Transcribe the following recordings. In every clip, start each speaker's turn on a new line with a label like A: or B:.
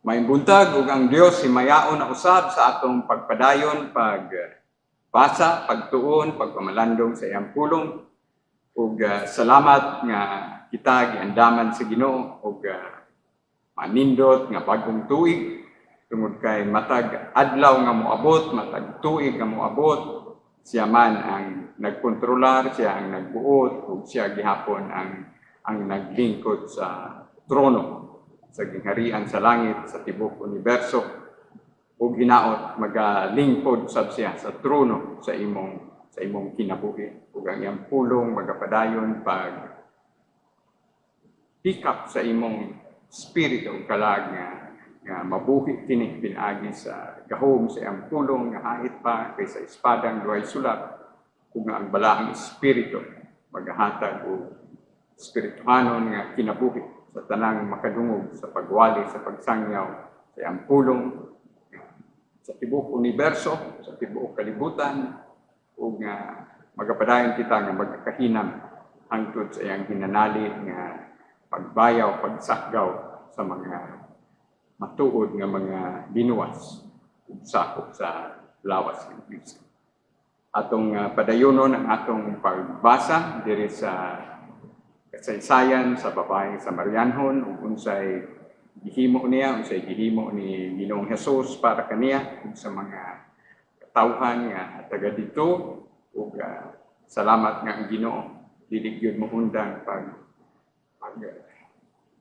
A: May buntag ug ang Dios himayaon na usab sa atong pagpadayon, pagbasa, pagtuon, pagpamalandong sa iyang pulong. Ug salamat nga kita giandaman sa Ginoo ug manindot nga bagong tuig tungod kay matag adlaw nga moabot, matag tuig nga moabot, siya man ang nagkontrolar, siya ang nagbuot ug siya gihapon ang naglingkod sa trono sa gingharian sa langit, sa tibok universo, ug hinaot magalingkod sab siya sa trono sa imong kinabuhi. Ug ang iyang pulong magapadayon pag pick up sa imong spirito ug kalag nga mabuhi kini pinaagi sa gahom sa iyang pulong nga hait pa kaysa espadang duhay sulat, ug ang balahang espiritu magahatag og espirituhanon nga kinabuhi sa tanang makadungog sa pagwali, sa pagsangyaw sa iyang pulong sa tibok universo, sa tibok kalibutan, ug magapadayon kita nga magkakahinam hangtod sa iyang hinanalig nga pagbayaw, pagsakgaw sa mga matuod nga mga binuwas ug sakop sa lawas ng Kristo. Atong padayonon ang atong pagbasa diri sa kasaysayan sa babaeng Samarianhon ug unsay gihimo niya, unsay gihimo ni Ginoong Hesus para kaniya ug sa mga katawhan nga taga dito, ug salamat nga ang Ginoo dili gyud mo undang pag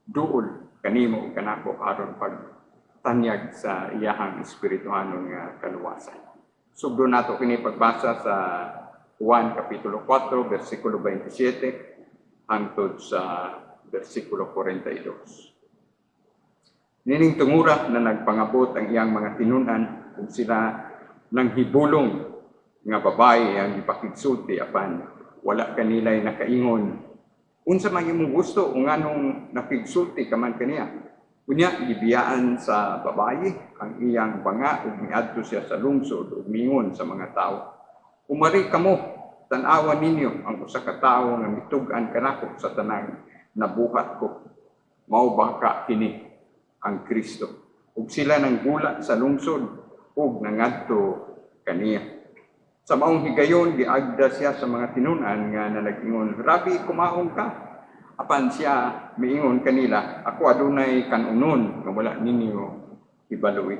A: duol kanimo ug kanako aron pagtanyag sa iyahang espirituhanon nga kaluwasan. Sugdo nato kini pagbasa sa Juan kapitulo 4 bersikulo 27 hangtod sa bersikulo 42. Nining tungura na nagpangabot ang iyang mga tinunan kung sila nang hibulong nga babae ang ipakigsulti apan wala kanilay nakaingon. Unsa man imong gusto kung nganong nakigsulti ka man kaniya? Unya gibiyaan sa babae ang iyang banga ug miadto siya sa lungsod ug mingon sa mga tao, "Umari kamo, tan-awan ninyo ang usa ka tawo nga mitug-an kanako sa tanang nabuhat ko. Mao ba ka kini ang Kristo?" Ug sila nang gula sa lungsod ug nangadto kaniya. Sa maong higayon giagda siya sa mga tinunan nga nag-ingon, "Rabi, kumaon ka." Apan siya miingon kanila, "Ako adunay kanunon nga wala ninyo ibaluy."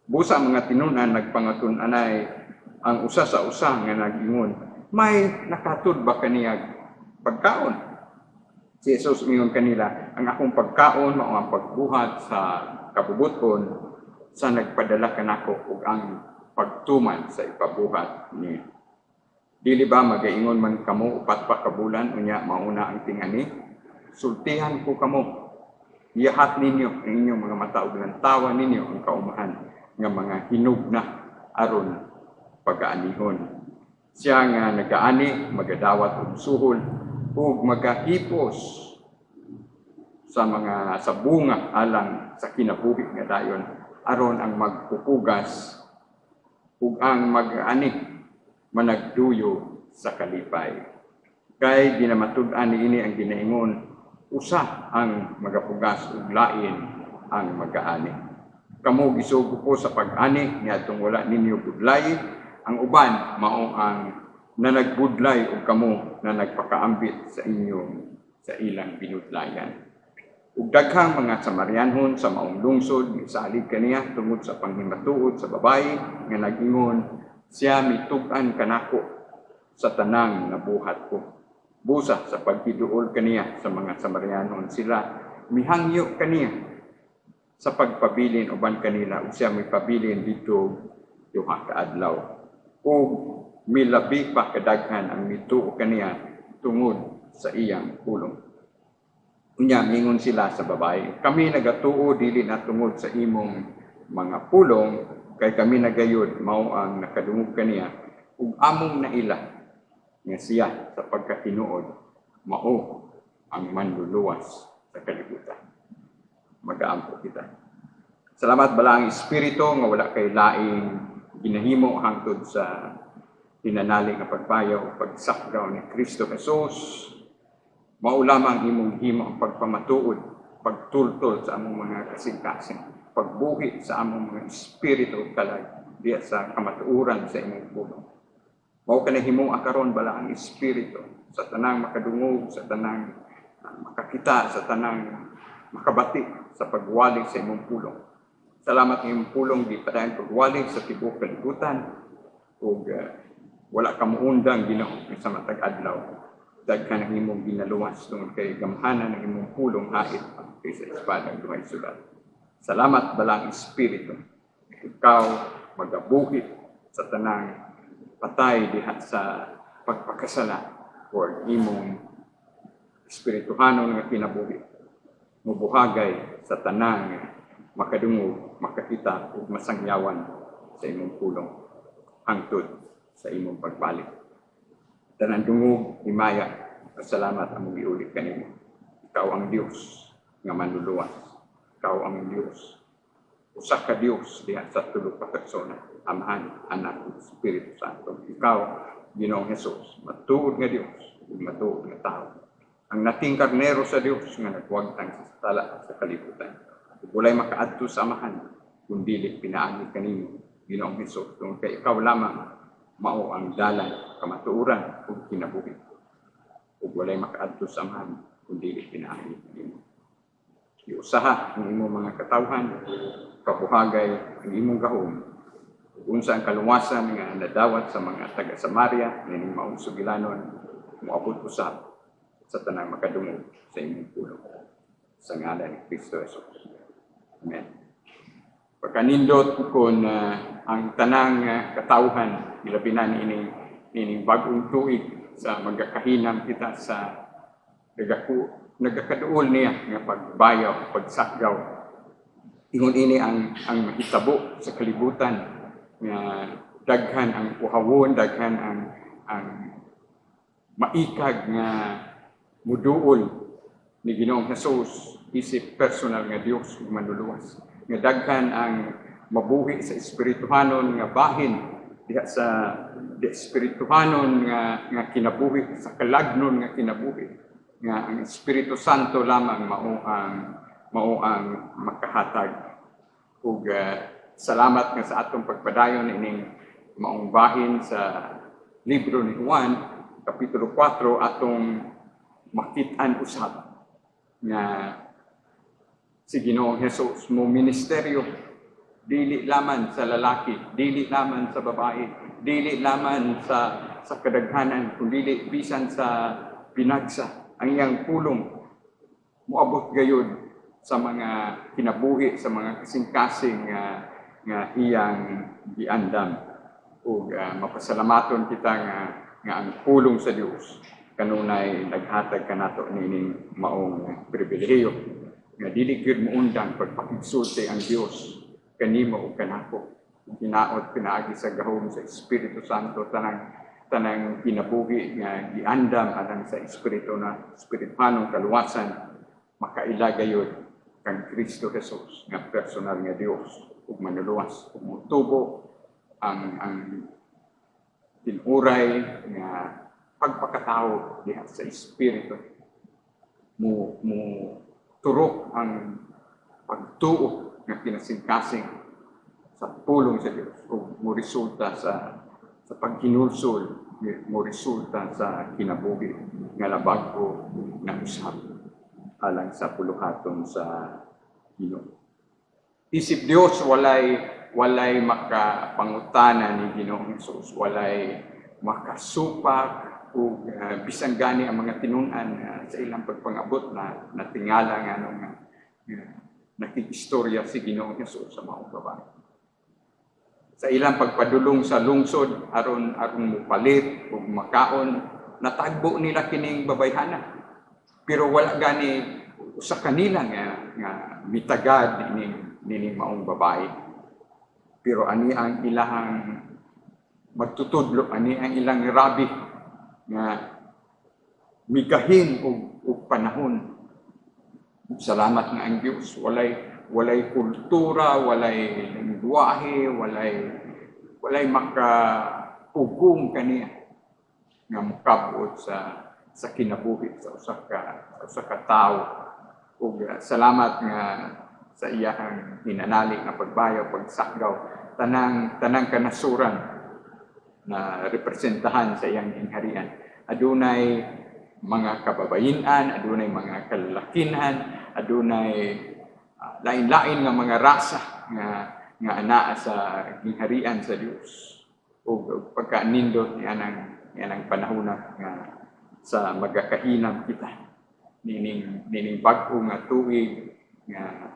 A: Busa mga tinunan nagpangatun-anay ang usa sa usa nga nag-ingon, "May nakatud ba kaniyag pagkaon?" Si Jesus miingon kanila, "Ang akong pagkaon mao ang pagbuhat sa kabubuton sa nagpadala kanako ug ang pagtuman sa ipabuhat niya. Dili ba magaingon man kamo upat pa ka bulan unya mauna ang tingani? Sultihan ko kamo, iyahat ninyo ang inyong mga mata ug lantawan ninyo ang kaumahan nga mga hinugna aron pagaanihon." Siya nga nagaani magadawat og suhol ug magahipos sa bunga alang sa kinabuhi nga dayon aron ang magpupugas ug ang mag-ani managduyo sa kalipay. Kay ginamatud-an niini ang ginaingon, usa ang magapugas ug lain ang mag-ani. Kamo gisugo ko sa pag-ani niadtong wala ninyo budlay, ang uban mao ang nanagbudlay ug kamo na nagpakaambit sa ilang binudlayan. Ug daghang mga Samarianhon sa maong lungsod misalig kaniya tungod sa panghimatuod sa babae nga nag-ingon, "Siya mitug-an kanako sa tanang nabuhat ko." Busa sa paghiduol kaniya sa mga Samarianhon, sila mihangyo kaniya sa pagpabilin uban kanila ug siya may pabilin dito duha ka adlaw. Ug milabi pa kadaghan ang mituo kaniya tungod sa iyang pulong. Unya mingon sila sa babae, "Kami nagatuo dili na tungod sa imong mga pulong, kay kami nagayod mao ang nakadungog kaniya ug among naila nga siya sa pagkatinuod mao ang manluluwas sa kalibutan." Magaampo kita. Salamat balang espiritu nga wala kay laing ginahimo hangtod sa hinanalig nga pagbayaw o pagsakgaw ni Kristo Jesus. Mao lamang imong himo ang pagpamatuod, pagtultol sa among mga kasing-kasing. pagbuhi sa among mga espiritu kalay diya sa kamatuoran sa imong pulong. Mao ka na himuha karon bala ang espiritu sa tanang makadungog, sa tanang makakita, sa tanang makabati sa pagwali sa imong pulong. Salamat ng imong pulong di padayon pagwali sa tibuok kalibutan ug wala ka muundang Ginoo sa matag adlaw. Daghan ang imong ginaluwas tungod kay gamhanan ng imong pulong hait kaysa espada ng duhay sulat. Salamat balang espiritu. Ikaw magabuhi sa tanang patay diha sa pagpakasala or imong espirituhanon nga kinabuhi. Mubuhagay sa tanang makadungog, makakita ug masangyawan sa imong pulong hangtod sa imong pagbalik. Tanan dungog himaya, salamat ang giulit kanimo. Ikaw ang Dios nga manluluwas. Ikaw ang Dios. Usa ka Dios diha sa tulo ka persona, Amahan, Anak, ug Espiritu Santo. Ikaw, Ginoong Hesus, matuod nga Dios, ug matuod nga tao. Ang nating karnero sa Dios nga nagwagtang sa tala sa kalibutan. Ug walay makaadto sa Amahan, kundi pinaagi kanimo, Ginoong Hesus, tungod kay ikaw lamang mao ang dalan kamatuoran ug kinabuhi. Ug walay makaadto sa Amahan, kundi pinaagi kanimo. Iusaha ang imong mga katawhan, kabuhagay ang imong gahom. Unsa ang kaluwasan nga nadawat sa mga taga-Samaria nining maong sugilanon moabot usab sa tanang makadungog sa imong pulong. Sa ngalan ni Kristo Jesus. Amen. Pagkanindot kun ang tanang katawhan ilabi na nining bag-ong tuig sa magakahinam kita sa nagakaduol niya nga pagbayaw, pagsakgaw. Ingon ini ang mahitabo sa kalibutan nga daghan ang uhawon, daghan ang maikag nga muduol ni Ginoong Hesus isip personal nga Dios ug manluluwas. Nga daghan ang mabuhi sa espirituhanon nga bahin diha sa espirituhanon nga kinabuhi sa kalagnon nga kinabuhi. Nga ang Espiritu Santo lamang mao ang makahatag. Ug salamat nga sa atong pagpadayon ining maong bahin sa libro ni Juan kapitulo 4 atong makit-an usab nga si Ginoong Hesus mo ministeryo dili laman sa lalaki, dili laman sa babae, dili laman sa kadaghanan kundi bisan sa pinagsa. Ang iyang pulong moabot gayud sa mga kinabuhi, sa mga kasing-kasing nga iyang giandam. Ug mapasalamaton kita nga ang pulong sa Dios kanunay naghatag kanato nining maong pribilehiyo nga dili gyud muundang pagpakigsulti ang Dios kanimo ug kanako. Hinaot pinaagi sa gahom sa Espiritu Santo tanang kinabuhi nga giandam alang sa espirituhanong kaluwasan makaila gayud kang Kristo Jesus nga personal nga Dios ug manluluwas ug motubo ang tinuray nga pagpakatao diha sa espiritu mo turok ang pagtuo nga kinasingkasing sa pulong sa Dios ug mo resulta sa pagkinulsol, mo resulta sa kinabuhi nga labag-o ng usab alang sa puluhaton sa Ginoo. Isip Dios walay makapangutana ni Ginoong Hesus, walay makasupak ug bisan gani ang mga tinun-an sa ilang pagpangabot na natingala nga nung nakikistorya si Ginoong Hesus sa mga babae. Sa ilang pagpadulong sa lungsod aron mupalit ug makaon natagbo nila kining babayhana pero wala gani usa kanila nga mitagad nining maong babae pero ani ang ilahang magtutudlo, ani ang ilang rabi nga migahin og panahon. Salamat nga ang Dios walay kultura, walay lengguwahe, walay makapugong kaniya nga mukabot sa kinabuhi sa usa ka tao. Ug salamat nga sa iyang hinanali nga pagbayo, pagsakgaw, tanang kanasuran na representahan sa iyang gingharian. Adunay mga kababayinan, adunay mga kalalakinan, adunay lain-lain nga mga rasa nga anaa sa gingharian sa Dios. O pagkanindot yanang panahon nga sa magakahinam kita. Nining bag-o nga tuig nga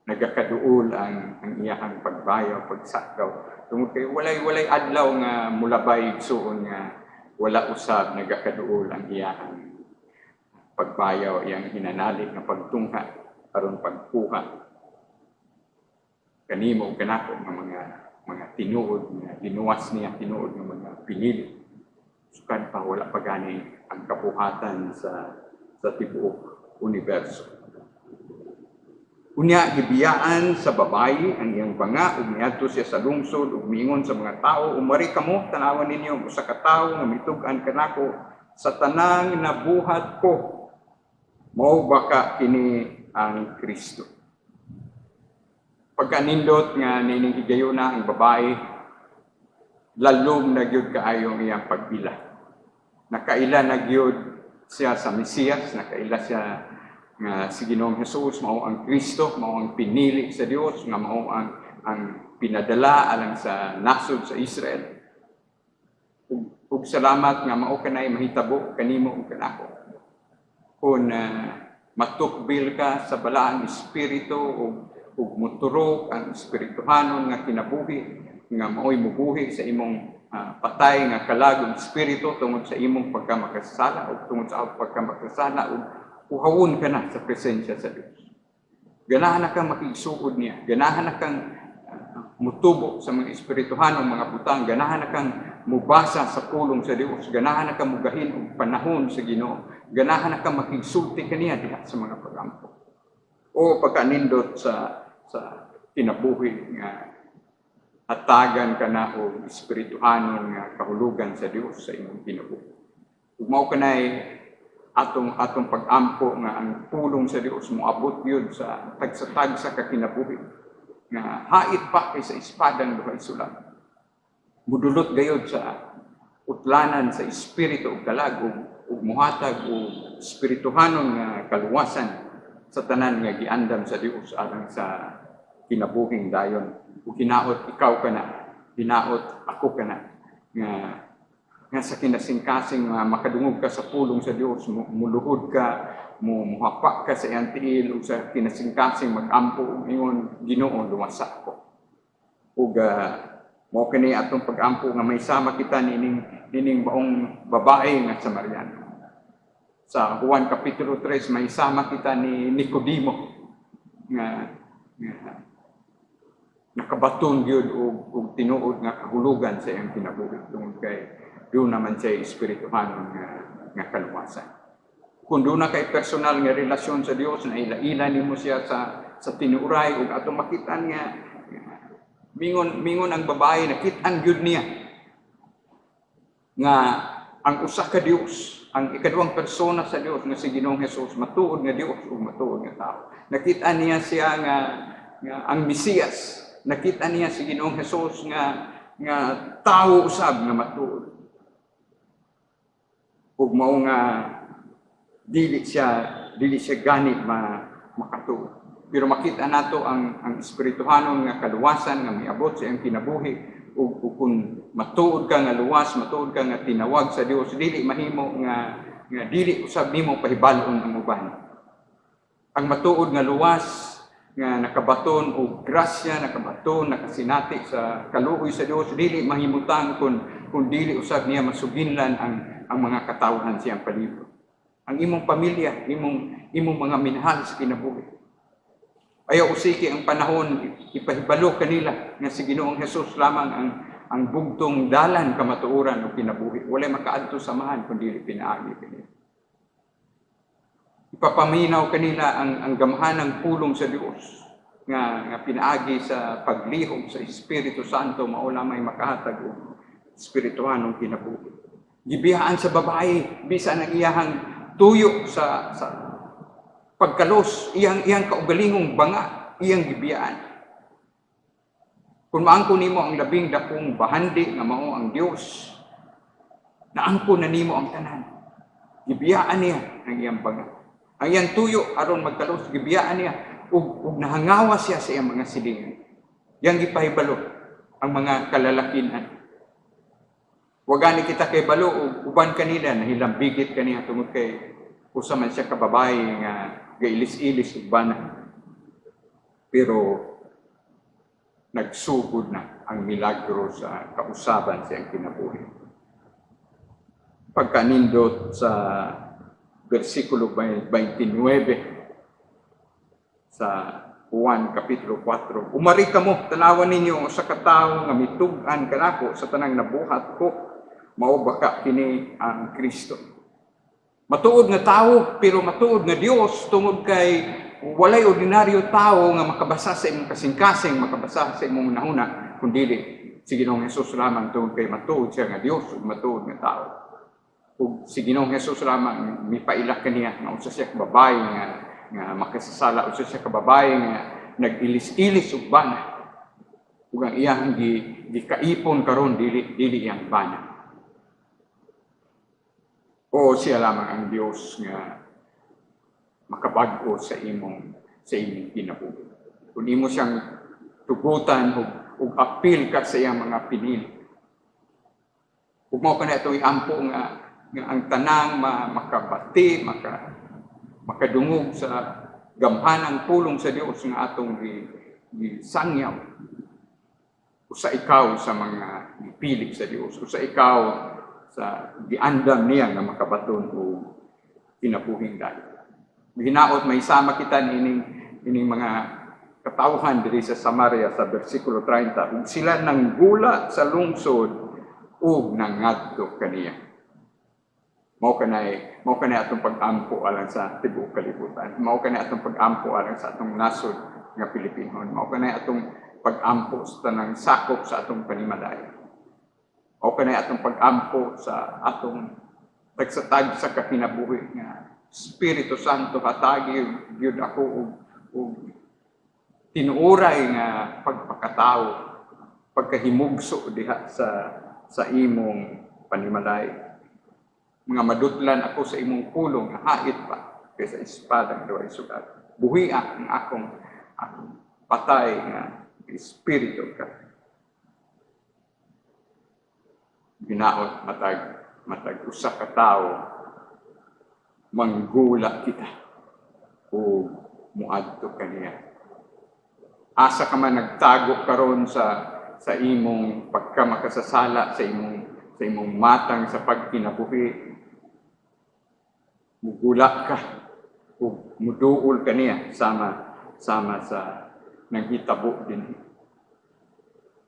A: nagakaduol ang iyang pagbayo, pagsakgaw. Tungod kay walay adlaw nga mulabay igsuon nga wala usab nagakaduol ang iyang pagbayaw, iyang hinanalig nga pagtungha aron pagkuha kanimo kanako nga mga tinuod nga ginuwas niya tinuod nga mga pinili. Sukad pa wala pa gani ang kabuhatan sa tibuok universo. Unya gibiyaan sa babayi ang iyang banga ug miadto siya sa lungsod ug miingon sa mga tao, umari kamo tanawan ninyo usa ka tawo nga mitug-an kanako sa tanang nabuhat ko. Mao baka kini ang Kristo. Pagkanindot nga nining higayuna ang babayi, lalong na gyud kaayo ang iyang pagbila. Nakaila na gyud siya sa Mesiyas, nakaila siya nga si Ginoong Hesus mao ang Kristo, mao ang pinili sa Dios, nga mao ang pinadala alang sa nasod sa Israel. Ug salamat nga mao kanay mahitabo kanimo ug kanako. Kung matukbil ka sa balaang espiritu ug moturok ang espirituhanon nga kinabuhi nga mao'y mubuhi sa imong patay nga kalagong espiritu tungod sa imong pagkamakasala ug tungod sa pagkamakasala ug uhawon ka na sa presensya sa Diyos. Ganahan na kang makigsuod niya. Ganahan na kang mutubo sa mga espirituhanong mga butang. Ganahan na kang mubasa sa pulong sa Diyos. Ganahan na kang mugahin og panahon sa Ginoo. Ganahan na kang makigsulti kaniya diha sa mga pagampo. O pagkanindot sa kinabuhi nga hatagan ka na o espirituhanon nga kahulugan sa Diyos sa imong kinabuhi. Ug mao kanay atong pag-ampo nga ang pulong sa Dios moabot gyud sa tagsa ka kinabuhi nga hait pa kay sa espadang duha sulat. Mudulot gayud sa utlanan sa espiritu ug kalag ug muhatag og espirituhanon nga kaluwasan sa tanan nga giandam sa Dios alang sa kinabuhing dayon. Ug hinaot ikaw kana, hinaot ako kana nga sa kinasingkasing makadungog ka sa pulong sa Dios, muluhod ka, muhapak ka sa iyang tiil o sa kinasingkasing mag-ampo ingon Ginoo luwasa ko. Ug mao kini atong pag-ampo nga may sama kita nining baong babae nga Samariano. Sa Juan kapitulo 3 may sama kita ni Nicodemo nga nakabaton gyud og tinuod nga kahulugan sa iyang kinabuhi tungod kay doon naman siya espirituhanon nga kaluwasan. Kung doon na kay personal nga relasyon sa Dios na ila-ila nimo siya sa tinuray ug atong makitan nga mingon ang babae nakit-an gyud niya nga ang usa ka Dios, ang ikaduhang persona sa Dios nga si Ginoong Hesus matuod nga Dios ug matuod nga tao. Nakit-an niya siya nga ang Mesiyas, nakit-an niya si Ginoong Hesus nga tao usab nga matuod. Ug mao nga dili siya gani makatuo. Pero makita nato ang espirituhanon nga kaluwasan nga miabot sa iyang kinabuhi ug kung matuod ka nga luwas, matuod ka nga tinawag sa Dios, dili mahimo nga dili usab nimo pahibal-on ang uban. Ang matuod nga luwas nga nakabaton og grasya, nakabaton, nakasinati sa kaluoy sa Dios, dili mahimutang kung dili usab niya masuginlan ang mga katawhan siyang palibot. Ang imong pamilya, imong mga minahal sa kinabuhi. Ayaw usiki ang panahon, ipahibalo kanila nga si Ginoong Hesus lamang ang bugtong dalan kamatuoran o kinabuhi. Walay makaadto samahan kung dili pinaagi kanila. Ipapaminaw kanila ang gamahanang pulong sa Dios nga pinaagi sa paglihok sa Espiritu Santo mao lamay makahatag og espirituhanong kinabuhi. Gibiyaan sa babae bisan ang iyahang tuyo sa pagkalos, iyang kaugalingong banga iyang gibiyaan. Kung maangko nimo ang labing dakong bahandi nga mao ang Dios, naangko na nimo ang tanan. Gibiyaan niya ang iyang banga. Ang iyang tuyo aron magkalos, gibiyaan niya ug nahangawa siya sa iyang mga silingan. Yang gipahibalo ang mga kalalakinan. Wagani kita kay balo ug uban kanila nahilambigit kaniya tungod kay usa man siya kababaye nga gailis-ilis ug bana. Pero nagsugod na ang milagro sa kausaban sa iyang kinabuhi. Pagkanindot sa versikulo 29 sa Juan kapitulo 4, umari kamo, tanawan ninyo sa katawo nga mitug-an kanako sa tanang nabuhat ko, mao baka kini ang Kristo. Matuod nga tao, pero matuod nga Dios tungod kay walay ordinaryo tao nga makabasa sa imong kasing-kasing, makabasa sa imong nahuna, kundi si Ginoong Hesus lamang tungod kay matuod siya nga Dios ug matuod nga tao. Ug si Ginoong Hesus lamang mipaila kaniya nga usa siya ka babaye nga makasasala, usa siya ka babaye nga nag-ilis-ilis ug bana. Ug ang iyang gikaipon karon dili iyang bana. O siya lamang ang Dios nga makabag-o sa imong kinabuhi. Kung imo siyang tugutan ug apil ka sa iyang mga pinili. Ug mao kana itong iampo nga ang tanang makabati, makadungog sa gamhanang pulong sa Dios nga atong gisangyaw. Usa ikaw sa mga gipili sa Dios, usa ikaw sa giandam niya nga makabaton o kinabuhing dali. Hinaot may sama kita ining mga katawhan diri sa Samaria sa bersikulo 30. Ug sila nanggula sa lungsod ug nangadto kaniya. Mao kanay atong pag-ampo alang sa tibuok kalibutan. Mao kanay atong pag-ampo alang sa atong nasod nga Pilipinon. Mao kanay atong pag-ampo sa tanang sakop sa atong panimalay. Mao kanay atong pag-ampo sa atong tagsatag sa kakinabuhi nga Espiritu Santo hatagi gyud ako og tinuoray nga pagpakatao, pagkahimugso diha sa imong panimalay. Mga madutlan ako sa imong pulong nga hait pa kaysa espada nga way sugat. Buhia ang akong patay nga espiritu ka. Ginaot matag usa ka tawo manggula kita o muadto kaniya. Asa ka man nagtago karon sa imong pagkamakasasala sa imong matang sa pagkinabuhi, mugula ka o muduol kaniya sama sa nanghitabo din.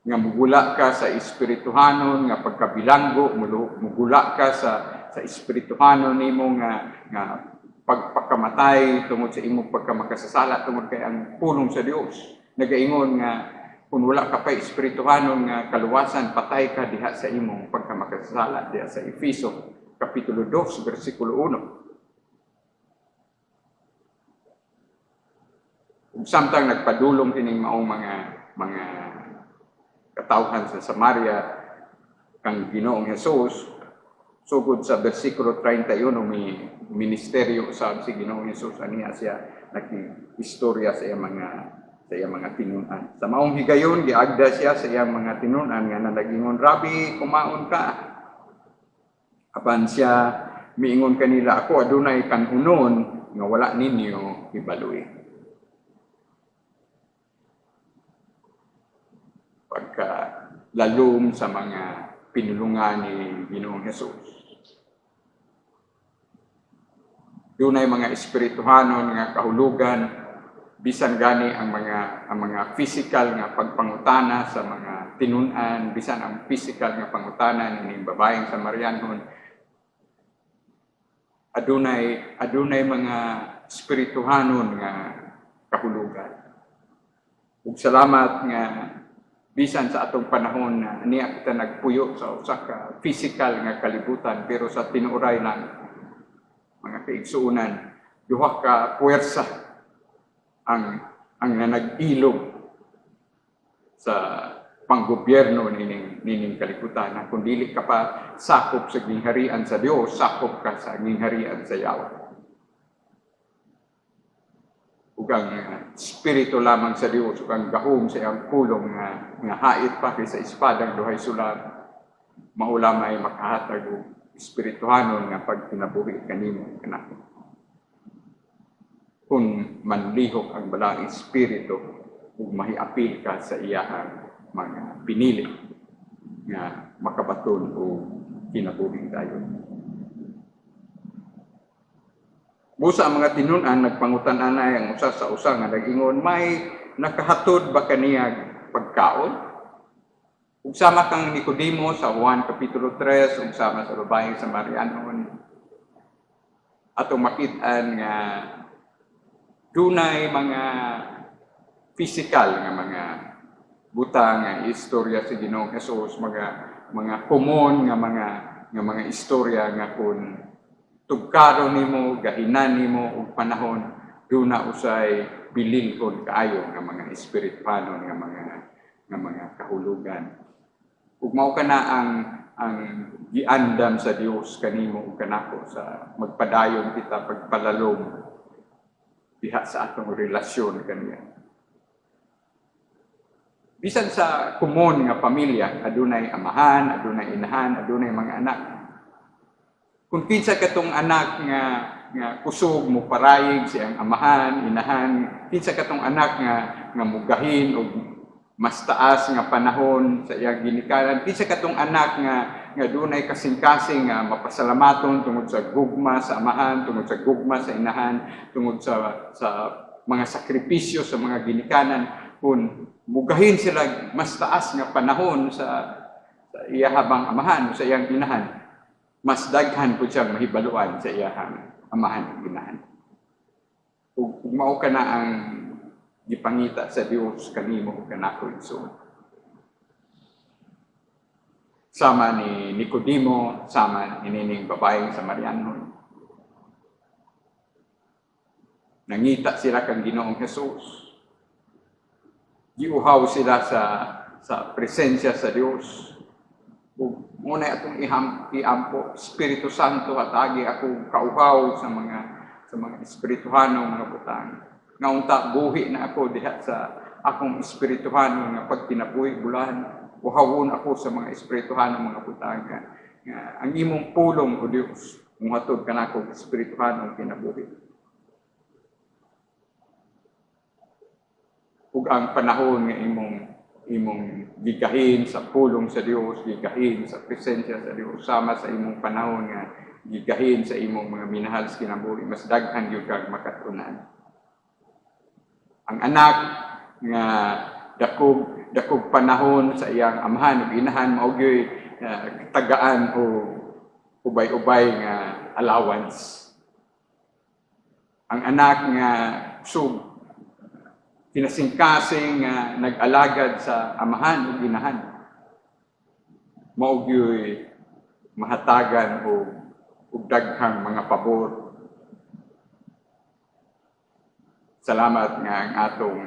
A: Nga mugula ka sa espirituhanon nga pagkabilanggo, mugula ka sa espirituhanon nimo nga pagpakamatay tungod sa imong pagkamakasasala tungod kay ang pulong sa Dios nagaingon nga kung wala ka pa espirituhanon nga kaluwasan, patay ka diha sa imong pagkamakasasala diha sa Efeso kapitulo 2 bersikulo 1. Ug samtang nagpadulong kining maong mga katawhan sa Samaria kang Ginoong Hesus, sugod sa bersikulo 31 may ministeryo sa si Ginoong Hesus aniya siya nag-istorya sa iyang mga tinunan. Sa maong higayon giagda siya sa iyang mga tinunan nga nalagingon, "Rabi, kumaon ka." Apan siya miingon kanila, "Ako adunay kanunon nga wala ninyo ibaluy." Pagka lalom sa mga pinulungan ni Ginoong Hesus. Dunay mga espirituhanon nga kahulugan bisan gani ang mga physical nga pagpangutana sa mga tinunan, bisan ang physical nga pangutana ning babaeng Samarianhon. Adunay mga espirituhanon nga kahulugan. Ug salamat nga bisan sa atong panahon na niya kita nagpuyo sa usa ka physical nga kalibutan, pero sa tinuoray lang mga kaigsuunan, duha ka puwersa ang ang nanag-ilog sa panggobyerno nining kalibutan, na kung dili ka pa sakop sa gingharian sa Dios, sakop ka sa gingharian sa yawa. Ug ang espiritu lamang sa Dios, ug ang gahom sa iyang pulong nga hait pa sa espadang duhay sulat, maulamay makahatag og espirituhanon nga pagkinabuhi kanimo kanako. Kung manlihok ang balang espiritu ug mahiapil ka sa iyahang mga pinili nga makabaton o kinabuhi dayon. Busa ang mga tinun-an nagpangutan-anay ang usa sa usa nga nag-ingon, may nakahatod ba kaniyag pagkaon? Ug sama kang Nicodemo sa Juan Kapitulo 3, ug sama sa babaeng Samarianon, atong makit-an nga dunay mga physical nga mga butang nga istorya sa Ginoong Hesus, mga common nga mga istorya nga kun tugkaron nimo, gahinan nimo og panahon, duna usay bilingkod kaayo nga mga espirituhanon nga mga kahulugan. Ug mao kana ang giandam sa Dios kanimo ug kanako sa magpadayon kita pagpalalom diha sa atong relasyon kaniya. Bisan sa common nga pamilya, adunay amahan, adunay inahan, adunay mga anak. Kung kinsa katong anak nga kusog mo parayig siyang amahan, inahan, kinsa katong anak nga mugahin o mas taas nga panahon sa iyang ginikanan, kinsa katong anak nga dunay kasing-kasing nga mapasalamaton tungod sa gugma sa amahan, tungod sa gugma sa inahan, tungod sa mga sakripisyo sa mga ginikanan, kung mugahin sila mas taas nga panahon sa iyahabang amahan, sa iyang inahan, mas daghan po siyang mahibaluan sa iyahang amahan at inahan. Ug mao ka na ang gipangita sa Dios kanimo ug kanako igsoon. Sama ni Nicodemo, sama ni nining babaeng Samarianon. Nangita sila kang Ginoong Hesus. Giuhaw sila sa presensya sa Dios. Ug muna atong iampo, Espiritu Santo, hatagi ako kauhaw sa mga espirituhanong mga butang. Nga unta buhi na ako diha sa akong espirituhanon nga pagkinabuhi bulan. Uhawon ako sa mga espirituhanong mga butang nga ang imong pulong o Dios muhatod kanako espirituhanong kinabuhi. Ug ang panahon nga imong gigahin sa pulong sa Dios, gigahin sa presensya sa Dios, sama sa imong panahon nga gigahin sa imong mga minahal sa kinabuhi, mas daghan gyud kag makatunan. Ang anak nga dakog panahon sa iyang amahan ug inahan mao gyud tagaan o ubay-ubay nga allowance. Ang anak nga sub kinasing-kasing nag-alagad sa amahan ug inahan, mao gyud mahatagan og daghang mga pabor. Salamat nga ang atong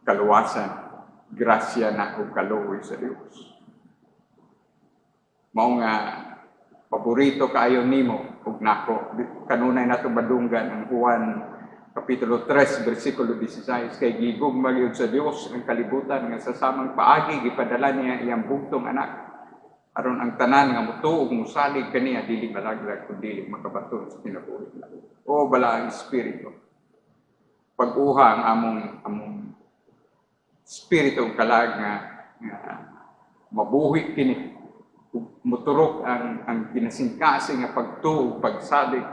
A: kaluwasan, grasya na ug kaluoy sa Dios. Mao nga paborito kaayo nimo ug nako. Kanunay nato badunggan ang Juan Kapitulo 3, versikulo 16, kay gigugma gyud sa Dios ang kalibutan nga sa samang paagi gipadala niya iyang bugtong anak aron ang tanan nga mutuo ug musalig kaniya dili malaglag kundi makabaton sa kinabuhi. O bala ang espiritu. Pag-uha ang among espiritu kalag nga mabuhi kini muturok ang kinasingkasing nga pagtuo pagsalig.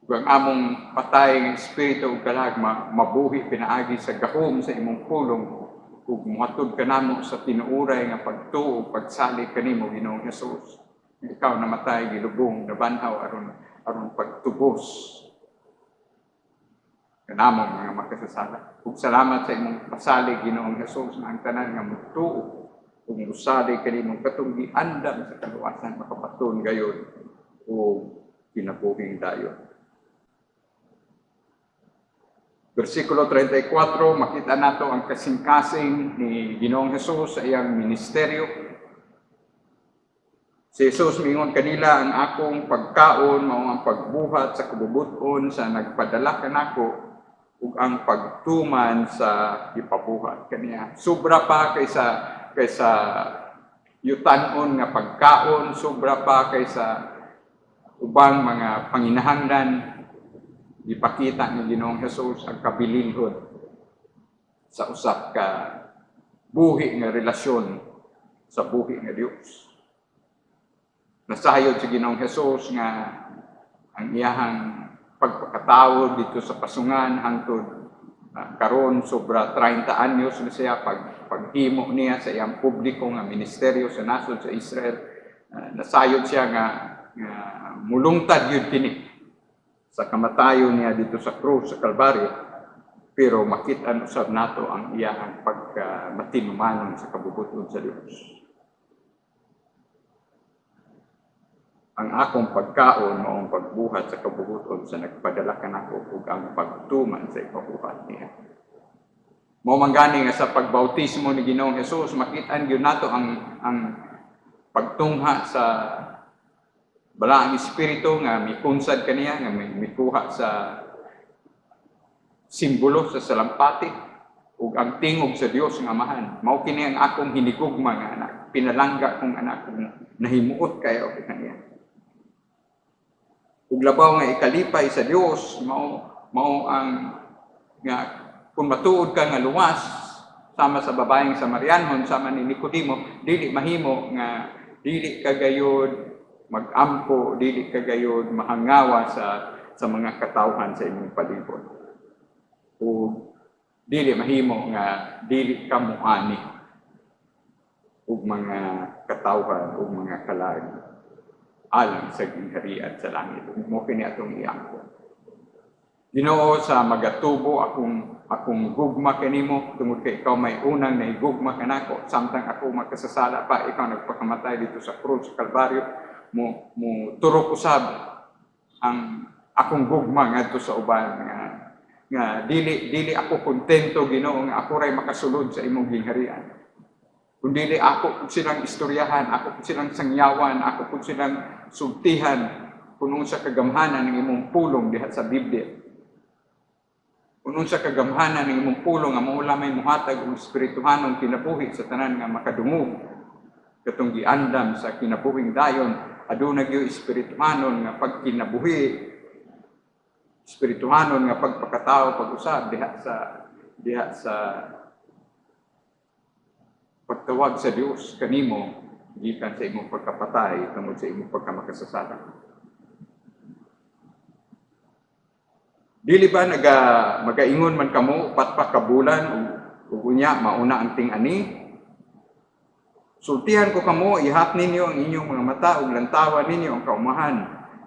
A: Ug ang among patay nga espiritu ug kalag mabuhi pinaagi sa gahom sa imong pulong ug muhatod kanamo sa tinuoray nga pagtuo pagsalig kanimo Ginoong Hesus. Ikaw namatay gilubong nabanhaw aron pagtubos kanamo mga makasasala. Ug salamat sa imong pasalig Ginoong Hesus nga ang tanan nga mutuo ug musalig kanimo katong giandam sa kaluwasan makapaton gayon o kinabuhing dayon. Versikulo 34, makita nato ang kasing-kasing ni Ginoong Hesus sa iyang ministeryo. Si Jesus mingon kanila, ang akong pagkaon mao ang pagbuhat sa kabubuton sa nagpadala kanako ug ang pagtuman sa ipabuhat kaniya. Sobra pa kaysa yutan-on nga pagkaon, sobra pa kaysa ubang mga panginahanglan. Ipakita ni Ginoong Hesus ang kabilinhon sa usap ka buhi nga relasyon sa buhi nga Dios. Nasayod si Ginoong Hesus nga ang iyahang pagpakatao dito sa pasungan hangtod karon sobra 30 anyos na siya paghimo niya sa iyang publiko nga ministeryo sa nasod sa Israel. Nasayod siya nga mulungtad yun kini sa kamatayon niya dito sa krus sa Kalbaryo, pero makita usab nato ang iyang pagmatinumanon sa kabubuton sa Dios. Ang akong pagkaon mao ang pagbuhat sa kabubuton sa nagpadala kanako ug ang pagtuman sa ipabuhat niya. Mao man gani nga sa pagbautismo ni Ginoong Hesus makita gyud nato ang pagtungha sa balaang espiritu nga mikunsad kaniya nga mikuha sa simbolo sa salampati ug ang tingog sa Dios nga Amahan. Mao kini ang akong hinigugma nga anak, pinalangga kong anak kong nahimuot kayo kaniya. Ug labaw nga ikalipay sa Dios mao ang nga kung matuod ka nga luwas sama sa babaeng Samarianhon sama ni Nicodemo, dili mahimo nga dili kagayod mag-ampo, dili kagayod mahangawa sa mga katawhan sa inyong palibot. O dili mahimo nga dili ka muani ug mga katawhan ug mga kalag alang sa gingharian sa langit. Mo kini atong iangko. Ginoo, sa magatubo akong gugma kanimo tungod kay ikaw may unang nahigugma kanako samtang ako magkasasala pa ikaw nagpakamatay dito sa krus sa Kalbaryo. Mo turok usab ang akong gugma ngadto sa uban nga dili ako kontento Ginoo nga ako ray makasulod sa imong gingharian. Kundi ako silang istoryahan, ako silang sangyawan, ako silang sultihan kuno sa kagamhanan ng imong pulong diha sa Biblia. Kuno sa kagamhanan ng imong pulong nga maula may muhatag og espirituhanong kinabuhi sa tanan nga makadungog katong giandam sa kinabuhing dayon. Aduna gyud espirituhanon nga pagkinabuhi, espirituhanon nga pagpakatao pag-usab diha sa pagtawag sa Dios kanimo gikan sa imong pagkapatay tungod sa imong pagkamakasasala. Dili ba magaingon man kamo upat pa ka bulan ug unya mauna ang ting-ani? Sultihan ko kamo, ihat ninyo ang inyong mga mata ug lantawan ninyo ang kaumahan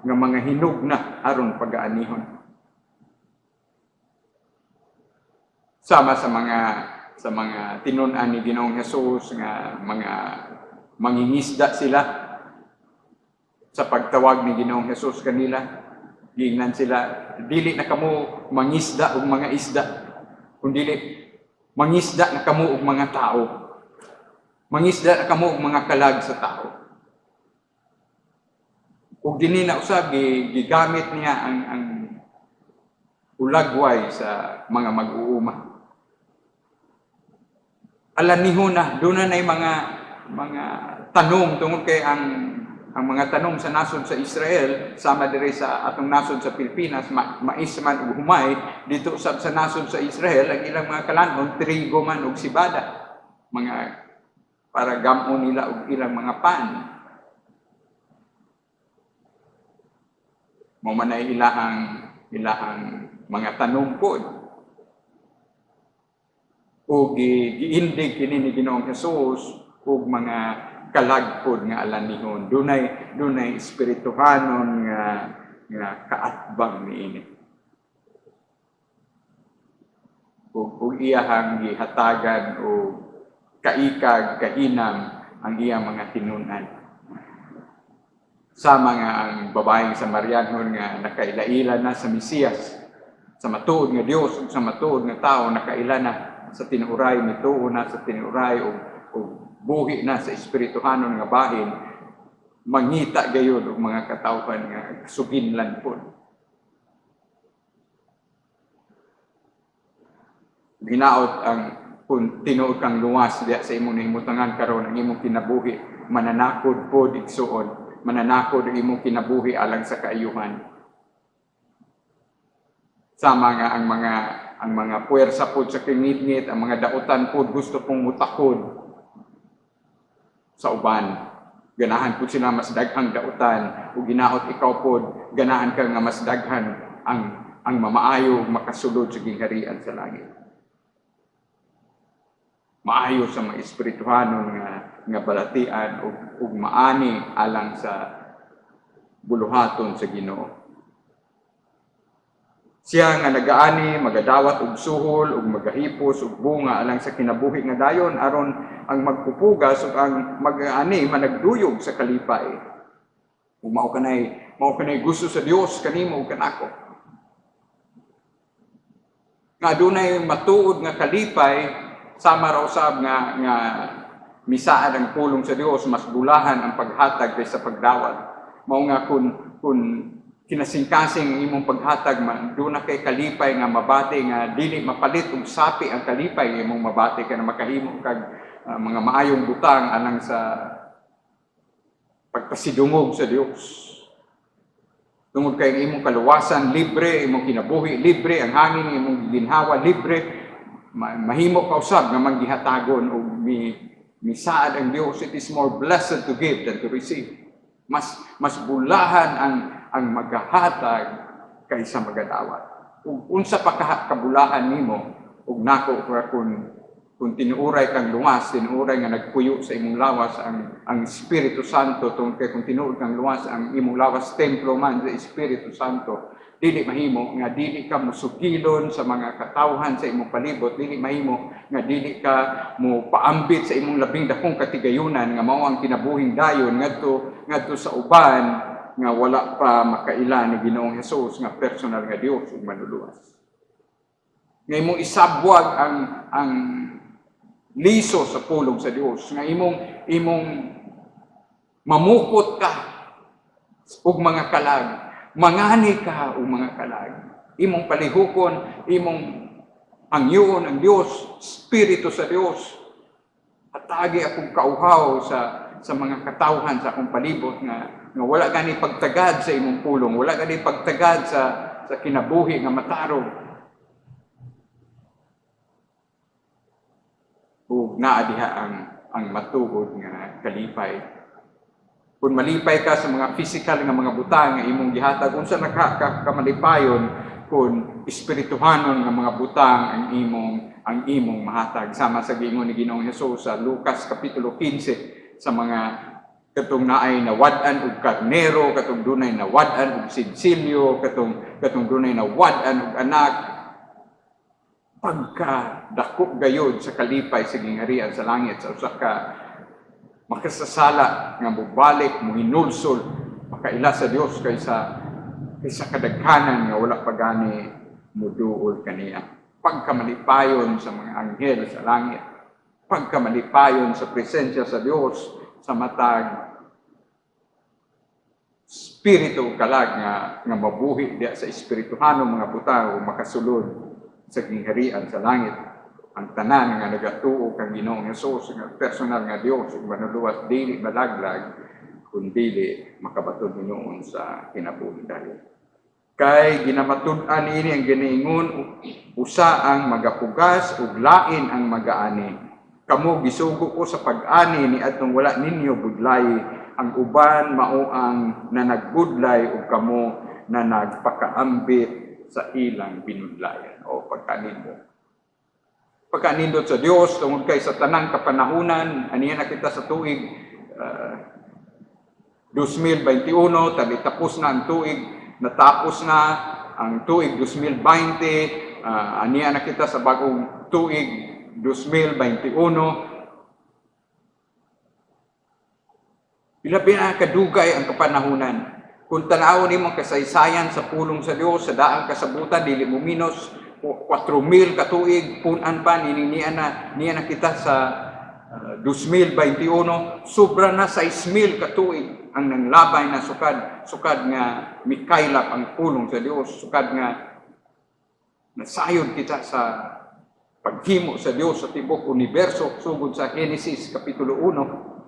A: nga mga hinugna aron pagaanihon. Sama sa mga tinun-an ni Ginoong Hesus nga mga mangingisda sila sa pagtawag ni Ginoong Hesus kanila. Giingnan sila, dili na kamo mangisda og mga isda, kundi mangisda na kamo og mga tao. Mangisda na kamo og mga kalag sa tao. Ug dinhi na usab gigamit niya ang ulagway sa mga mag-uuma. Alanihon na doon na mga tanong tungod kay ang mga tanong sa nasod sa Israel sama diri sa atong nasod sa Pilipinas mais man ug humay dito sa nasod sa Israel ang ilang mga kalanon trigo man ug sibada, mga para gamon nila og ilang mga pan. Mao man ay ilahang mga tanong pod. O giindig kini ni Ginoong Hesus og mga kalagpod nga alanihon. Dunay espirituhanon nga kaatbang niini. Ug iyahang gihatagan o kaikag, kahinam ang iyang mga tinun-an. Sama nga ang babaeng Samarianhon nga nakaila-ila na sa Mesiyas sa matuod nga Dios ug sa matuod nga tao nakaila na sa tinuray, mituo na sa tinuray o buhi na sa espirituhanon nga bahin, mangita gayon og mga katawhan nga suginlan po. Ginaot ang kung tinuod kang luwas diya sa imong nahimutangan karon ang imong kinabuhi, mananakod pod igsuon, mananakod ang imong kinabuhi alang sa kaayuhan. Sama nga ang mga puwersa pod sa kingit-ngit, ang mga dautan pod gusto pong mutakod sa uban. Ganahan pod sila mas daghang dautan o ginaot ikaw pod ganahan ka nga mas daghan ang mamaayo makasulod sa gingharian sa langit. Maayo sa mga espirituhanon nga balatian ug maani alang sa buluhaton sa Ginoo. Siya nga nagaani magadawat og suhol ug magahipos og bunga alang sa kinabuhi nga dayon aron ang magpupugas ug ang mag-ani managduyog sa kalipay. Ug mao kanay gusto sa Dios kanimo ug kanako. Nga adunay matuod nga kalipay sama raw usab nga misaan ang pulong sa Dios mas bulahan ang paghatag kaysa pagdawat. Mao nga kun kinasingkasing imong paghatag man do na kay kalipay nga mabati nga dili mapalit og sapi ang kalipay imong mabati ka na makahimo kag mga maayong butang alang sa pagpasidungog sa Dios. Tungod kay imong kaluwasan libre, imong kinabuhi libre, ang hangin imong ginhawa libre, mahimo ka usab nga manggihatagon og misaad ang Dios. It is more blessed to give than to receive. Mas bulahan ang maghahatag kaysa magadawat. Ug unsa pa kabulahan nimo ug nako kung tinuuray kang luwas, tinuuray nga nagpuyo sa imong lawas ang Espiritu Santo, tungkol kay kung tinuod kang luwas ang imong lawas templo man sa Espiritu Santo, dili mahimo nga dili ka musugilon sa mga katawhan sa imong palibot, dili mahimo nga dili ka mo paambit sa imong labing dakong katigayunan nga mao ang kinabuhing dayon ngadto sa uban nga wala pa makaila ni Ginoong Hesus nga personal nga Dios ug manluluwas. Nga imong isabwag ang liso sa pulong sa Dios, nga imong mamukot ka og mga kalag, mangani ka og mga kalag, imong palihukon, imong angyon ang Dios, Espiritu sa Dios. Atagi akong kauhaw sa mga katawhan sa akong palibot nga wala gani pagtagad sa imong pulong, wala gani pagtagad sa kinabuhi nga matarog. Ug naa diha ang matuod nga kalipay. Kung malipay ka sa mga physical nga mga butang nga imong gihatag, unsa nakamalipayon kung espirituhanon nga mga butang ang imong mahatag, sama sa giingon ni Ginoong Hesus sa Lucas kapitulo 15 sa mga katong naay nawad-an og karnero, katong dunay nawad-an og sidsilyo, katong dunay nawad-an og anak, pagkadako gayud sa kalipay sa gingharian sa langit sa usa ka makasasala nga mubalik mo hinulsol makaila sa Dios kaysa kadaghanan nga wala pa gani muduol kaniya. Pagkamalipayon sa mga anghel sa langit, pagkamalipayon sa presensya sa Dios sa matag spirito kalag nga mabuhi diya sa espirituhanong mga butang o makasulod sa gingharian sa langit. Ang tanan nga nagatuo kang Ginoong Hesus nga personal nga Dios ug manluluwas dili malaglag kun dili makabaton hinuon sa kinabuhi dayon. Kay ginamatud-an ini ang ginaingon usa ang magapugas ug lain ang magaani. Kamo gisugo ko sa pag-ani ni adtong wala ninyo budlay, ang uban mao ang nanagbudlay ug kamo na nagpakaambit sa ilang binudlayan o pagkanindot sa Dios tungod kay sa tanang kapanahunan. Aniya na kita sa tuig 2021, tabi tapos na ang tuig, natapos na ang tuig 2020, aniya na kita sa bagong tuig 2021. Ilabi na kadugay ang kapanahunan. Kung tanaw nimo kasaysayan sa pulong sa Dios sa daang kasabutan dili mo minus 4,000 ka tuig punan pa niya na kita sa 2021 sobra na 6,000 ka tuig ang nanglabay na sukad nga mikaylap ang pulong sa Dios, sukad nga nasayod kita sa paghimo sa Dios sa tibok universo sugod sa Genesis kapitulo 1.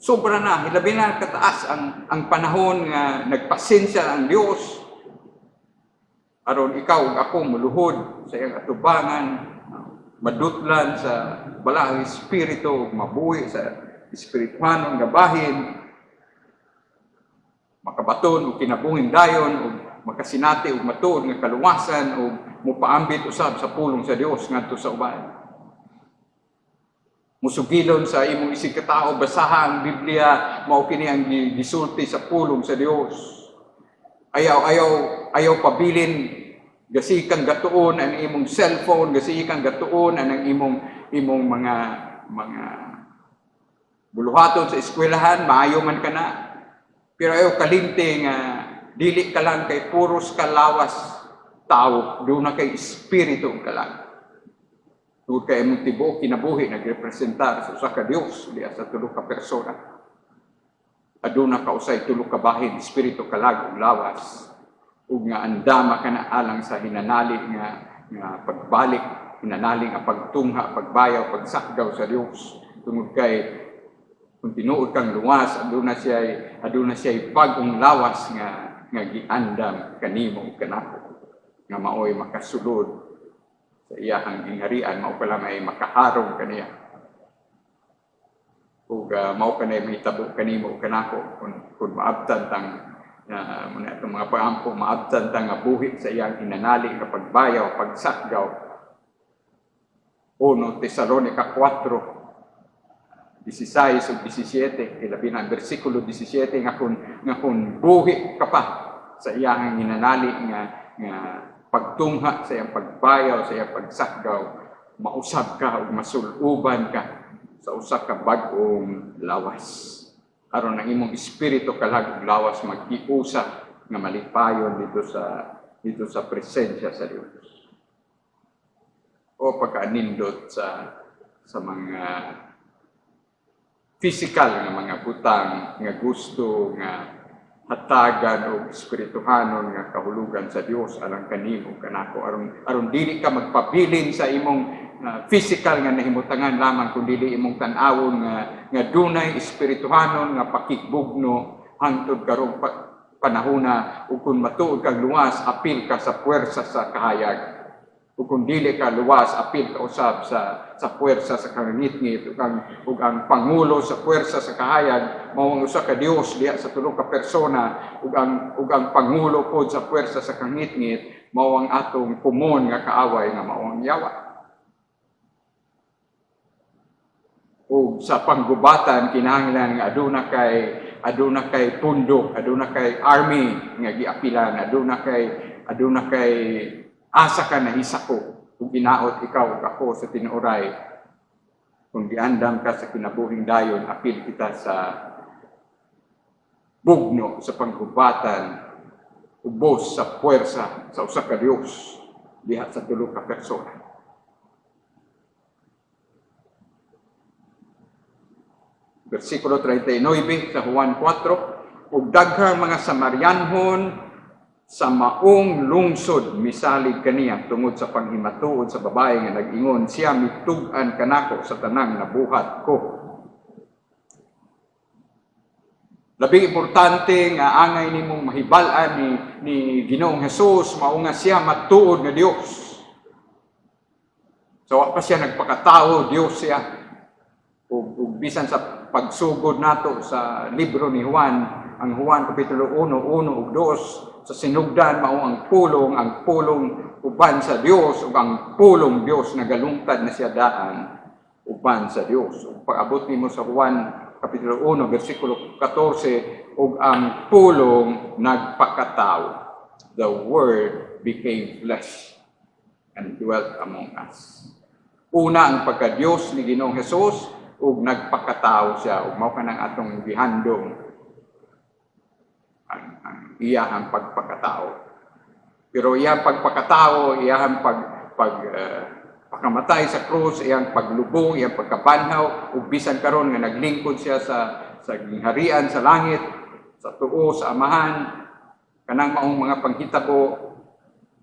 A: Sobra na, hilabi na kataas ang panahon nga nagpasensya ang Dios aron ikaw ug ako muluhod sa iyang atubangan, madutlan sa balahang espiritu, mabuhi sa espirituhanong nga bahin, makabaton og kinabuhing dayon ug makasinati og matuod nga kaluwasan ug mopaambit usab sa pulong sa Dios ngadto sa uban. Musugilon sa imong isig katao basaha ang Biblia mao kini ang gisulti sa pulong sa Dios. Ayaw pabilin gasikang gatuon ang imong cellphone, gasikang gatuon ang imong mga buluhaton sa eskwelahan, maayo man ka na. Pero ayaw kalimte nga dili ka lang kay puros kalawas tao, do na kay espiritu ka lang. Tugod kay imong tibuok kinabuhi nagrepresentar sa usa ka Dios diya sa tulo ka persona. Aduna ka usay tulo ka bahin, espiritu kalag ug lawas. Ug nga andama ka na alang sa hinanali nga pagbalik, hinanali nga pagtungha, pagbayaw, pagsakdaw sa Dios. Tungod kay kung tinuod kang luwas, aduna siya bagong lawas nga giandam kanimo ug kanako nga maoy makasulod sa iyahang gingharian, mao pala may makaharong kaniya. Ug mao kanay mahitabo kanimo ug kanako kung maabtan tang itong mga paampo, maabtan tang nga buhi sa iyang hinanali nga pagbayaw, pagsakdaw. 1 Tesalonica 4, 16 ug 17, ilabi na bersikulo 17 nga kung buhi ka pa sa iyang hinanali nga pagtungha sa iyang pagbayaw, sa iyang pagsakdaw, mausab ka o masuluban ka sa usa ka bag-ong lawas. Aron ang imong espiritu kalag ug lawas magkiusa nga malipayon dito sa presensya sa Dios. O pagkaanindot sa mga physical nga mga butang nga gusto nga hatagan o espirituhanon nga kahulugan sa Dios alang kanimo kanako aron dili ka magpabilin sa imong physical nga nahimutangan lamang kundi imong tan-awon nga dunay espirituhanon nga pakigbugno hangtod karong panahona ug kun matuod kag luwas apil ka sa puwersa sa kahayag ug kun dili ka luwas apil ka usab sa puwersa sa kangitngit ug ang pangulo sa puwersa sa kahayag mao ang usa ka Dios diha sa tulo ka persona ug ang pangulo pod sa puwersa sa kangitngit mao ang atong kumon nga kaaway nga mao ang Yawa. Ug sa panggubatan kinahanglan nga aduna kay pundok, aduna kay army nga giapilan, aduna kay asa ka na hisako kung ginaot ikaw ug ako sa tinuoray. Kung giandam ka sa kinabuhing dayon, apil kita sa bugno, sa panggubatan, ubos sa puwersa sa usa ka Dios diha sa tulo ka persona. Versikulo 39 sa Juan 4, ug daghang mga Samarianhon sa maong lungsod misalig kaniya tungod sa panghimatuod sa babae nga nag-ingon siya mitug-an kanako sa tanang nabuhat ko. Labing importante nga angay nimong mahibal-an ni Ginoong Hesus mao nga siya matuod nga Dios. So wa pa siya nagpakatao, Dios siya. Ug bisan sa pagsugod nato sa libro ni Juan, ang Juan kapitulo 1, 1 ug 2 sa sinugdan mao ang pulong uban sa Dios ug ang pulong Dios nagalungtad na siya daan uban sa Dios. Ug pag-abot nimo sa Juan kapitulo 1 bersikulo 14 ug ang pulong nagpakatao. The Word became flesh and dwelt among us. Una ang pagka-Dios ni Ginoong Hesus ug nagpakatao siya ug mao kanang atong gihandom ang iyahang pagpakatao. Pero iyang pagpakatao, iyang pagkamatay sa krus, iyang paglubong, iyang pagkabanhaw, ug bisan karon nga naglingkod siya sa gingharian sa langit, sa tuo sa Amahan, kanang maong mga panghitabo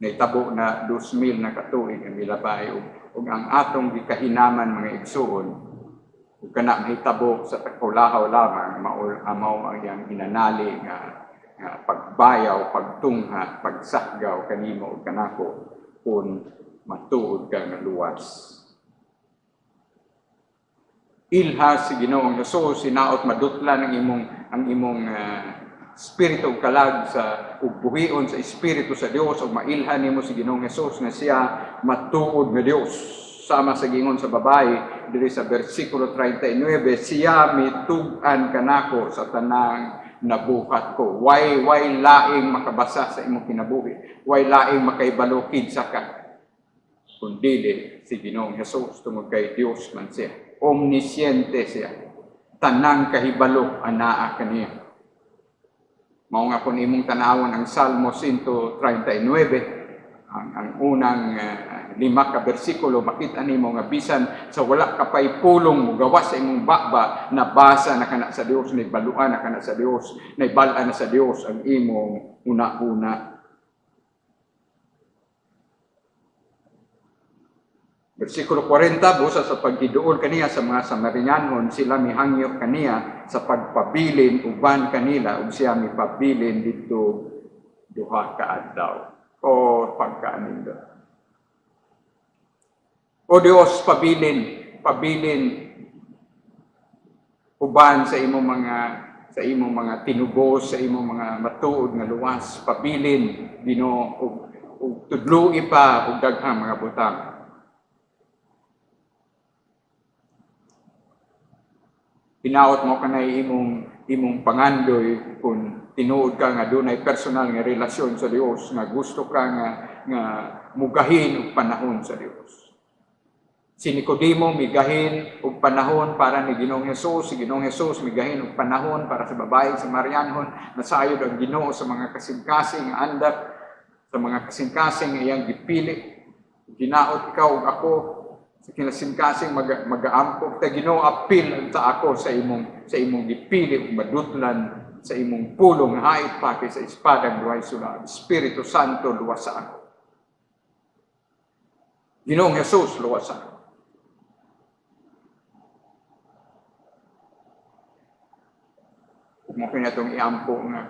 A: naitabo na 2,000 na katuig ang milabay ug ang atong gikahinaman mga igsuon ug kana mahitabo sa takulahaw lamang mao ang iyang hinanali nga pagbayaw, pagtungha, pagsahgaw kanimo ug kanako kung matuod ka nga luwas. Ilha si Ginoong Hesus sinaot madutlan ang imong espiritu kalag sa ugbuhion sa espiritu sa Dios ug mailhan nimo si Ginoong Hesus nga siya matuod nga Dios. Sama sa gingon sa babae diri sa bersikulo 39, siya mitug-an kanako sa tanang nabuhat ko. Way laing makabasa sa imong kinabuhi. Way laing makaibalo kinsa ka. Kundi si Ginoong Hesus tungod kay Dios man siya. Omnisciente siya. Tanang kahibalo anaa kaniya. Mao nga kung imong tanawon ang Salmo 139, ang unang 5 ka bersikulo, makita nimo nga bisan sa wala ka pay pulong mo gawas sa imong baba, nabasa na kana sa Dios, naibaluan na kana sa Dios, naibalaan na sa Dios ang imong una-una. Bersikulo 40, busa sa paghiduol kaniya sa mga Samarinyanon, sila mihangyo kaniya sa pagpabilin uban kanila ug siya mipabilin dito duha ka adlaw o pagkaanindo. O Dios, pabilin uban sa imong mga tinubos, sa imong mga matuod nga luwas, pabilin Ginoo ug tudloi pa og daghang mga butang. Hinaot mo kanay imong pangandoy kung tinuod ka nga dunay personal nga relasyon sa Dios, nga gusto ka nga mugahin og panahon sa Dios. Si Nicodemo migahin og panahon para ni Ginoong Hesus, si Ginoong Hesus migahin og panahon para sa babae sa Samaritanhon, nasayod ang Ginoo sa mga kasing-kasing nga andak, sa mga kasing-kasing nga iyang gipili. Ginaot ikaw ug ako sa kinasing-kasing mag-aampog ta Ginoo, apil ta ako sa imong gipili ug madutlan sa imong pulong nga hait pa kay sa espadang duhay sulab. Espiritu Santo luwas sa ako. Ginoong Hesus luwas sa ako. Mo kanya itong iampo nga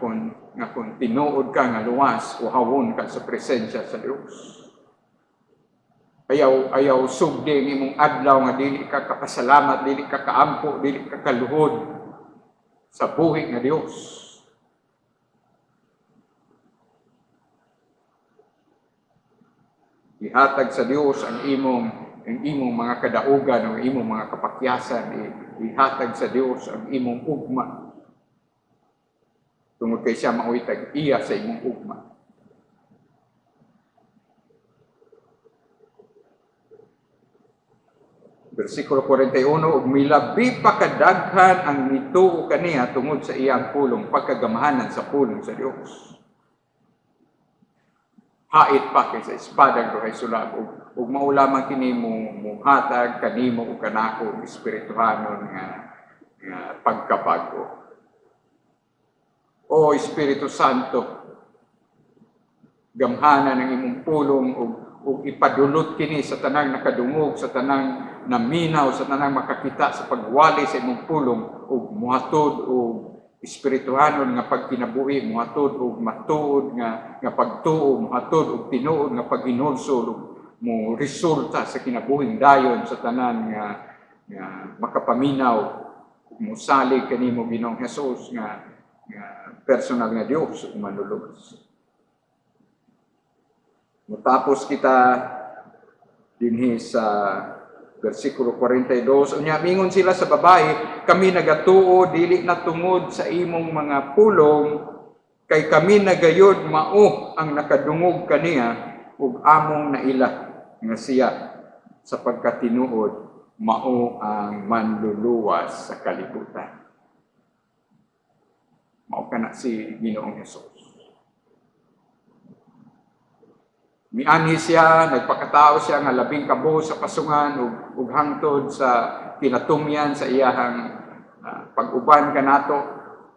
A: kung tinuod ka nga luwas, uhawon ka sa presensya sa Dios. Ayaw sugdi ng imong adlaw nga dili ka kapasalamat, dili ka kaampo, dili ka kaluhod sa buhi nga Dios. Ihatag sa Dios ang imong mga kadaugan, ang imong mga kapakyasan, ihatag sa Dios ang imong ugma. Tungod kay siya mauitag iya sa imong ugma. Bersikulo 41, ug milabi pa kadaghan ang mituo kaniya tungod sa iyang pulong, pagkagamahanan sa pulong sa Dios. Hait pa kay sa espadang duhay sulab ug maulamang kini mo hatag kanimo ug kanako ug espirituhanon nga pagkabago. O Espiritu Santo, gamhanan ang imong pulong ug ipadulot kini sa tanang nakadungog, sa tanang naminaw, sa tanang makakita sa pagwali sa imong pulong ug muhatod og espirituhanon nga pagkinabuhi, muhatod og matuod nga pagtuo, muhatod og tinuod nga paghinulsol ug mo resulta sa kinabuhing dayon sa tanan nga makapaminaw ug mosalig kanimo Ginoong Hesus nga personal nga Dios ug manluluwas. Matapos kita dinhi sa bersikulo 42, unya mingon sila sa babae, kami nagatuo dili na tungod sa imong mga pulong, kay kami nagayod mao ang nakadungog kaniya ug among naila nga siya sa pagkatinuod mao ang manluluwas sa kalibutan. mao kana si Ginoong Hesus. Mianhi siya, nagpakatao siya nga labing kabuos sa pasungan ug hangtod sa kinatumyan sa iyahang pag-uban kanato,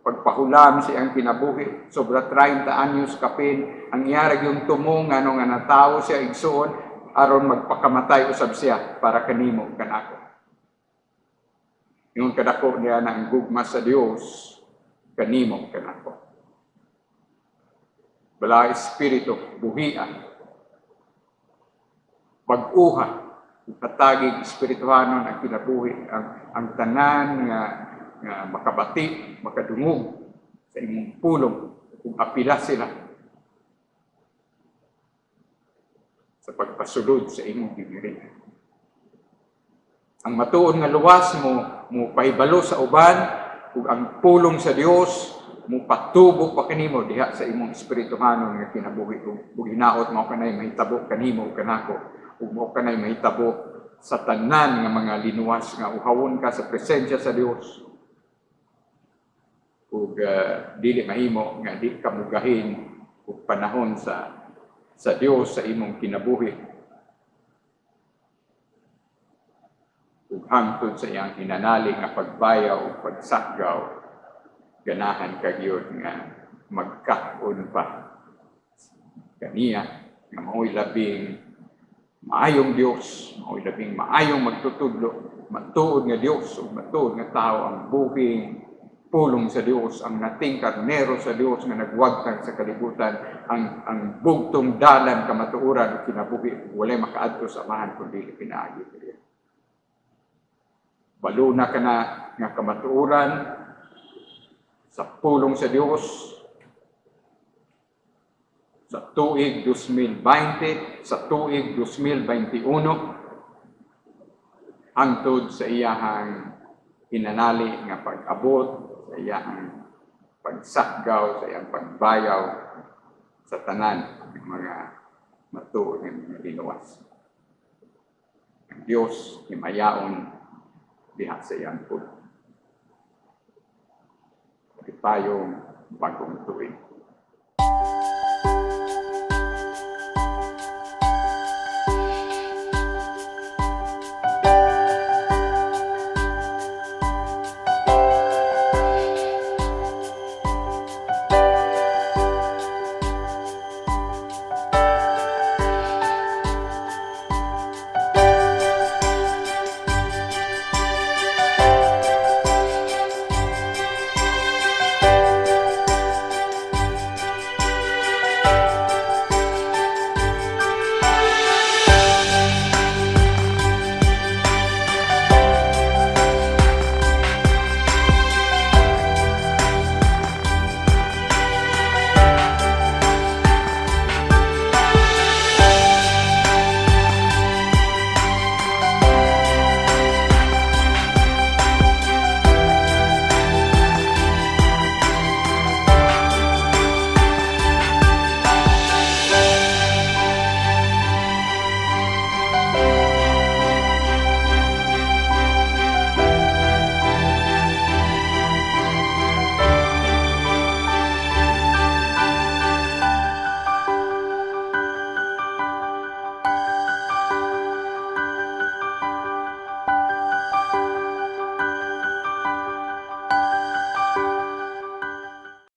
A: pagpahulam siyang kinabuhi, sobra 30 anyos kapin, ang iyarag yung tumong nga natawo siya igsuon aron magpakamatay usab siya para kanimo kanako. Ingon kadako niya na ang gugma sa Dios kanimo kanako. Bala espiritu buhian, pag-uha, katagig espirituhanon ang kinabuhi, ang tanan nga makabati, makadungog sa imong pulong kung apila sila sa pagpasulod sa imong gibiri. Ang matuon nga luwas mo pahibalo sa uban ug ang pulong sa Dios mo patubo pa kanimo diha sa imong espirituhanon nga kinabuhi ug hinaot mao kanay mahitabo kanimo kanako ug mao kanay mahitabo sa tanan nga mga linuwas nga uhawon ka sa presensya sa Dios ug dili mahimo nga di ka mugahin ug panahon sa Dios sa imong kinabuhi ug hangtod sa iyang hinanalig nga pagbayaw ug pagsakgaw ganahan ka gyud nga magkaon pa kaniya nga mao'y labing maayong Dios, mao'y labing maayong magtutudlo, matuod nga Dios ug matuod nga tao ang buhing pulong sa Dios, ang nating karnero sa Dios nga nagwagtang sa kalibutan, ang bugtong dalan kamatuoran ug kinabuhi, walay makaadto sa amahan kundi pinaagi kaniya. Baluna ka na nga kamatuoran sa pulong sa Dios sa tuig 2020, sa tuig 2021, hangtod sa iyahang hinanali nga pag-abot, sa iyahang pagsakgaw, sa iyang pagbayaw sa tanan ng mga matuod ng mga linuwas. Ang Diyos himayaon diha sa iyang pulong. Pagpayong bagong tuig.